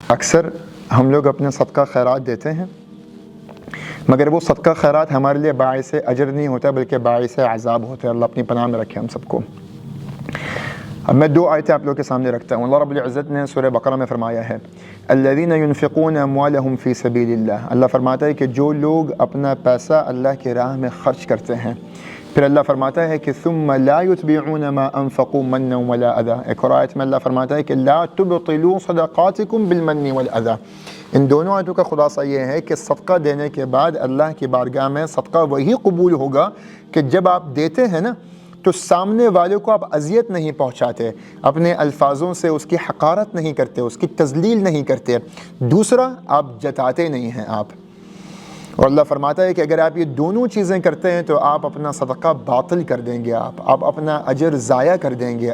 اکثر ہم لوگ اپنے صدقہ خیرات دیتے ہیں، مگر وہ صدقہ خیرات ہمارے لیے باعث اجر نہیں ہوتا بلکہ باعث عذاب ہوتا ہے۔ اللہ اپنی پناہ میں رکھے ہم سب کو۔ اب میں 2 آیتیں آپ لوگوں کے سامنے رکھتا ہوں۔ اللہ رب العزت نے سورہ بقرہ میں فرمایا ہے الذین ينفقون اموالهم فی سبیل اللہ۔ اللہ فرماتا ہے کہ جو لوگ اپنا پیسہ اللہ کی راہ میں خرچ کرتے ہیں، پھر اللہ فرماتا ہے کہ ثم لا يتبعون ما انفقوا منا ولا اذى۔ ایک اور آیت میں اللہ فرماتا ہے کہ لا تبطلوا صدقاتکم بالمن والاذى۔ ان دونوں آیتوں کا خلاصہ یہ ہے کہ صدقہ دینے کے بعد اللہ کی بارگاہ میں صدقہ وہی قبول ہوگا کہ جب آپ دیتے ہیں نا تو سامنے والے کو آپ اذیت نہیں پہنچاتے، اپنے الفاظوں سے اس کی حقارت نہیں کرتے، اس کی تذلیل نہیں کرتے، دوسرا آپ جتاتے نہیں ہیں آپ۔ اور اللہ فرماتا ہے کہ اگر آپ یہ دونوں چیزیں کرتے ہیں تو آپ اپنا صدقہ باطل کر دیں گے، آپ اپنا اجر ضائع کر دیں گے۔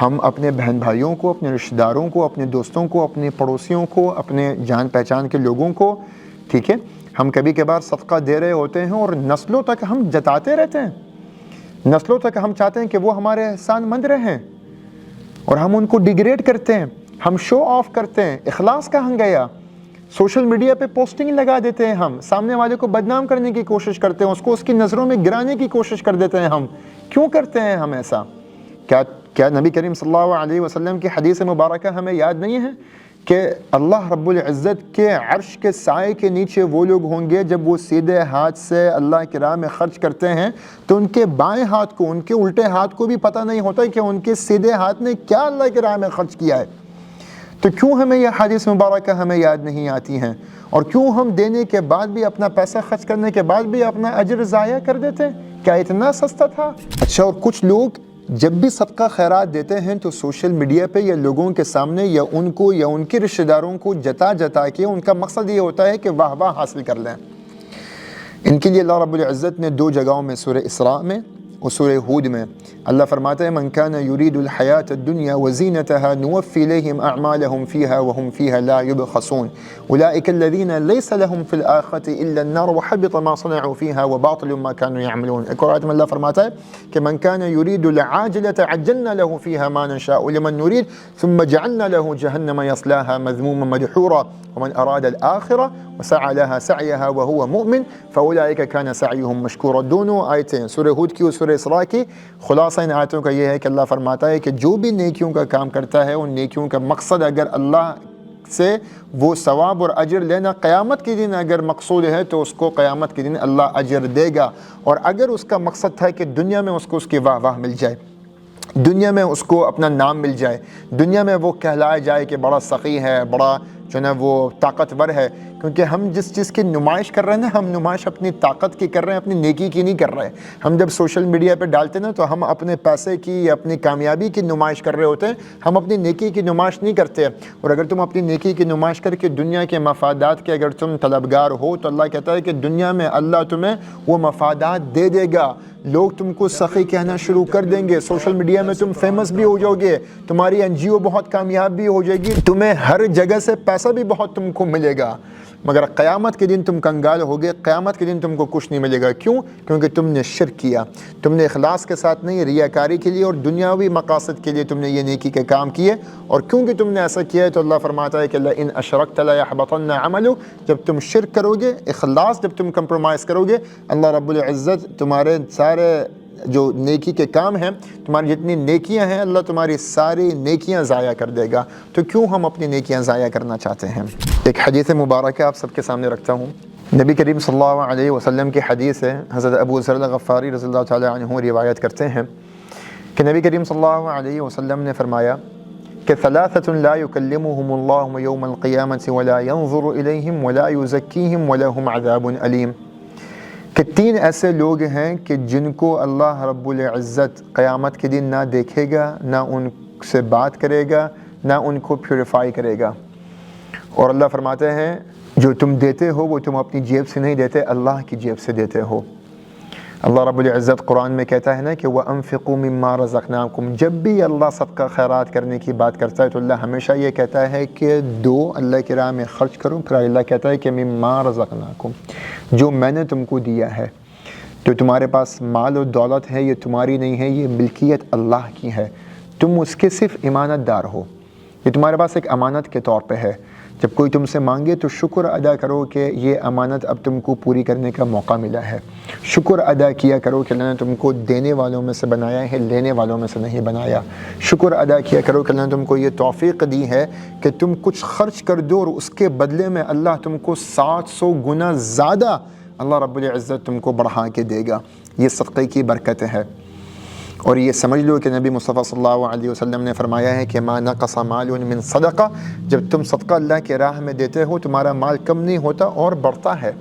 ہم اپنے بہن بھائیوں کو، اپنے رشتہ داروں کو، اپنے دوستوں کو، اپنے پڑوسیوں کو، اپنے جان پہچان کے لوگوں کو، ٹھیک ہے، ہم کبھی کبھار صدقہ دے رہے ہوتے ہیں اور نسلوں تک ہم جتاتے رہتے ہیں، نسلوں تک ہم چاہتے ہیں کہ وہ ہمارے احسان مند رہیں اور ہم ان کو ڈیگریڈ کرتے ہیں، ہم شو آف کرتے ہیں۔ اخلاص کہاں گیا؟ سوشل میڈیا پہ پوسٹنگ لگا دیتے ہیں، ہم سامنے والے کو بدنام کرنے کی کوشش کرتے ہیں، اس کو اس کی نظروں میں گرانے کی کوشش کر دیتے ہیں۔ ہم کیوں کرتے ہیں ہم ایسا؟ کیا نبی کریم صلی اللہ علیہ وسلم کی حدیث مبارکہ ہمیں یاد نہیں ہے کہ اللہ رب العزت کے عرش کے سائے کے نیچے وہ لوگ ہوں گے جب وہ سیدھے ہاتھ سے اللہ کی راہ میں خرچ کرتے ہیں تو ان کے بائیں ہاتھ کو، ان کے الٹے ہاتھ کو بھی پتہ نہیں ہوتا کہ ان کے سیدھے ہاتھ نے کیا اللہ کی راہ میں خرچ کیا ہے۔ تو کیوں ہمیں یہ حدیث مبارکہ ہمیں یاد نہیں آتی ہیں، اور کیوں ہم دینے کے بعد بھی، اپنا پیسہ خرچ کرنے کے بعد بھی اپنا اجر ضائع کر دیتے ہیں؟ کیا اتنا سستا تھا؟ اچھا، اور کچھ لوگ جب بھی صدقہ خیرات دیتے ہیں تو سوشل میڈیا پہ یا لوگوں کے سامنے یا ان کو یا ان کے رشتہ داروں کو جتا کے ان کا مقصد یہ ہوتا ہے کہ واہ واہ حاصل کر لیں۔ ان کے لیے اللہ رب العزت نے 2 جگہوں میں، سورہ اسراء میں اور سورہ ہود میں، اللہ فرماتا ہے من كان يريد الحياة الدنيا وزينتها نوفي إليهم أعمالهم فيها وهم فيها لا يبخسون أولئك الذين ليس لهم في الآخرة إلا النار وحبط ما صنعوا فيها وباطل ما كانوا يعملون۔ ایک اور آیت میں اللہ فرماتا ہے کہ من كان يريد العاجلة عجلنا له فيها ما نشاء لمن نريد ثم جعلنا له جهنم يصلاها مذموما مدحورا ومن أراد الآخرة وسعى لها سعيها وهو مؤمن فأولئك كان سعيهم مشكورا۔ دونوں آیتیں سورہ ہود کی اور سورہ اسراء کی خلاصہ ان آیتوں کا یہ ہے کہ اللہ فرماتا ہے کہ جو بھی نیکیوں کا کام کرتا ہے، ان نیکیوں کا مقصد اگر اللہ سے وہ ثواب اور اجر لینا قیامت کے دن اگر مقصود ہے تو اس کو قیامت کے دن اللہ اجر دے گا، اور اگر اس کا مقصد تھا کہ دنیا میں اس کو اس کی واہ واہ مل جائے، دنیا میں اس کو اپنا نام مل جائے، دنیا میں وہ کہلایا جائے کہ بڑا سخی ہے، بڑا جو ہے نا وہ طاقتور ہے، کیونکہ ہم جس چیز کی نمائش کر رہے ہیں نا، ہم نمائش اپنی طاقت کی کر رہے ہیں، اپنی نیکی کی نہیں کر رہے۔ ہم جب سوشل میڈیا پہ ڈالتے ہیں نا تو ہم اپنے پیسے کی یا اپنی کامیابی کی نمائش کر رہے ہوتے ہیں، ہم اپنی نیکی کی نمائش نہیں کرتے۔ اور اگر تم اپنی نیکی کی نمائش کر کے دنیا کے مفادات کے اگر تم طلبگار ہو تو اللہ کہتا ہے کہ دنیا میں اللہ تمہیں وہ مفادات دے دے گا، لوگ تم کو سخی کہنا شروع کر دیں گے، سوشل میڈیا میں تم فیمس بھی ہو جاؤ گے، تمہاری NGO بہت کامیاب بھی ہو جائے گی، تمہیں ہر جگہ سے پیسہ بھی بہت تم کو ملے گا، مگر قیامت کے دن تم کنگال ہوگے، قیامت کے دن تم کو کچھ نہیں ملے گا۔ کیوں؟ کیونکہ تم نے شرک کیا، تم نے اخلاص کے ساتھ نہیں، ریاکاری کے لیے اور دنیاوی مقاصد کے لیے تم نے یہ نیکی کے کام کیے، اور کیونکہ تم نے ایسا کیا ہے تو اللہ فرماتا ہے کہ لئن اشرکت لیحبطن عملک، جب تم شرک کرو گے، اخلاص جب تم کمپرومائز کرو گے، اللہ رب العزت تمہارے سارے جو نیکی کے کام ہیں، تمہاری جتنی نیکیاں ہیں، اللہ تمہاری ساری نیکیاں ضائع کر دے گا۔ تو کیوں ہم اپنی نیکیاں ضائع کرنا چاہتے ہیں؟ ایک حدیث مبارکہ آپ سب کے سامنے رکھتا ہوں، نبی کریم صلی اللہ علیہ وسلم کی حدیث ہے، حضرت ابو ذر الغفاری رضی اللہ تعالیٰ عنہ روایت کرتے ہیں کہ نبی کریم صلی اللہ علیہ وسلم نے فرمایا کہ ثلاثة لا يكلمهم الله يوم القيامة ولا ينظر إليهم ولا يزكيهم ولهم عذاب أليم، کہ 3 ایسے لوگ ہیں کہ جن کو اللہ رب العزت قیامت کے دن نہ دیکھے گا، نہ ان سے بات کرے گا، نہ ان کو پیوریفائی کرے گا۔ اور اللہ فرماتے ہیں جو تم دیتے ہو وہ تم اپنی جیب سے نہیں دیتے، اللہ کی جیب سے دیتے ہو۔ اللہ رب العزت قرآن میں کہتا ہے نا کہ وَأَنفِقُوا مِمَّا رَزَقْنَاكُمْ، جب بھی اللہ صدقہ خیرات کرنے کی بات کرتا ہے تو اللہ ہمیشہ یہ کہتا ہے کہ دو، اللہ کی راہ میں خرچ کرو، پھر اللہ کہتا ہے کہ مِمَّا رَزَقْنَاكُمْ، جو میں نے تم کو دیا ہے۔ تو تمہارے پاس مال و دولت ہے، یہ تمہاری نہیں ہے، یہ ملکیت اللہ کی ہے، تم اس کے صرف امانت دار ہو، یہ تمہارے پاس ایک امانت کے طور پہ ہے۔ جب کوئی تم سے مانگے تو شکر ادا کرو کہ یہ امانت اب تم کو پوری کرنے کا موقع ملا ہے. شکر ادا کیا کرو کہ اللہ نے تم کو دینے والوں میں سے بنایا ہے, لینے والوں میں سے نہیں بنایا. شکر ادا کیا کرو کہ اللہ نے تم کو یہ توفیق دی ہے کہ تم کچھ خرچ کر دو اور اس کے بدلے میں اللہ تم کو 700 گنا زیادہ اللہ رب العزت تم کو بڑھا کے دے گا. یہ صدقے کی برکت ہے. اور یہ سمجھ لو کہ نبی مصطفیٰ صلی اللہ علیہ وسلم نے فرمایا ہے کہ ما نقص مال من صدقہ, جب تم صدقہ اللہ کے راہ میں دیتے ہو تمہارا مال کم نہیں ہوتا اور بڑھتا ہے.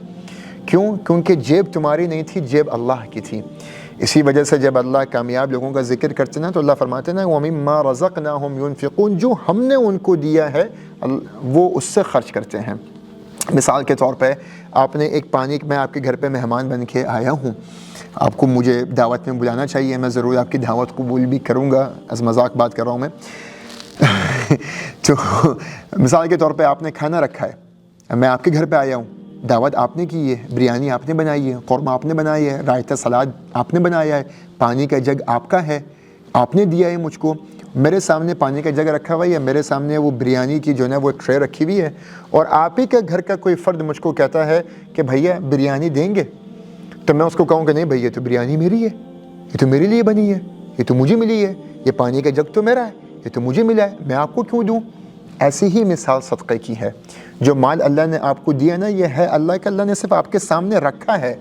کیوں؟ کیونکہ جیب تمہاری نہیں تھی, جیب اللہ کی تھی. اسی وجہ سے جب اللہ کامیاب لوگوں کا ذکر کرتے ہیں تو اللہ فرماتے ہیں وَمِمَّا رَزَقْنَاهُمْ يُنْفِقُونَ, جو ہم نے ان کو دیا ہے وہ اس سے خرچ کرتے ہیں. مثال کے طور پہ آپ نے ایک پانی, میں آپ کے گھر پہ مہمان بن کے آیا ہوں, آپ کو مجھے دعوت میں بلانا چاہیے, میں ضرور آپ کی دعوت قبول بھی کروں گا, از مذاق بات کر رہا ہوں میں. تو مثال کے طور پہ آپ نے کھانا رکھا ہے, میں آپ کے گھر پہ آیا ہوں, دعوت آپ نے کی ہے, بریانی آپ نے بنائی ہے, قورمہ آپ نے بنائی ہے, رائتہ سلاد آپ نے بنایا ہے, پانی کا جگ آپ کا ہے, آپ نے دیا ہے مجھ کو. میرے سامنے پانی کا جگ رکھا ہوا ہے, میرے سامنے وہ بریانی کی جو ہے وہ ٹرے رکھی ہوئی ہے, اور آپ ہی کے گھر کا کوئی فرد مجھ کو کہتا ہے کہ بھیا بریانی دیں گے, تو میں اس کو کہوں کہ نہیں بھائی یہ تو بریانی میری ہے, یہ تو میرے لیے بنی ہے, یہ تو مجھے ملی ہے, یہ پانی کا جگ تو میرا ہے, یہ تو مجھے ملا ہے, میں آپ کو کیوں دوں؟ ایسی ہی مثال صدقے کی ہے. جو مال اللہ نے آپ کو دیا نا, یہ ہے اللہ کا, اللہ نے صرف آپ کے سامنے رکھا ہے,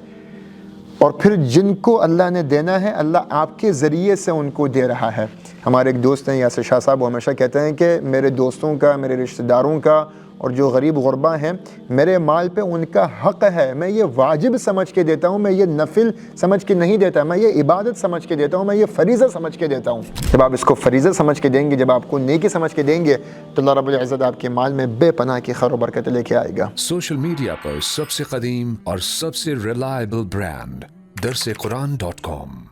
اور پھر جن کو اللہ نے دینا ہے اللہ آپ کے ذریعے سے ان کو دے رہا ہے. ہمارے ایک دوست ہیں یاسر شاہ صاحب, وہ ہمیشہ کہتے ہیں کہ میرے دوستوں کا, میرے رشتہ داروں کا اور جو غریب غربا ہیں, میرے مال پہ ان کا حق ہے. میں یہ واجب سمجھ کے دیتا ہوں, میں یہ نفل سمجھ کے نہیں دیتا, میں یہ عبادت سمجھ کے دیتا ہوں, میں یہ فریضہ سمجھ کے دیتا ہوں. جب آپ اس کو فریضہ سمجھ کے دیں گے, جب آپ کو نیکی سمجھ کے دیں گے, تو اللہ رب العزت آپ کے مال میں بے پناہ کی خیر و برکت لے کے آئے گا. سوشل میڈیا پر سب سے قدیم اور سب سے ریلائبل برانڈ درسقرآن.com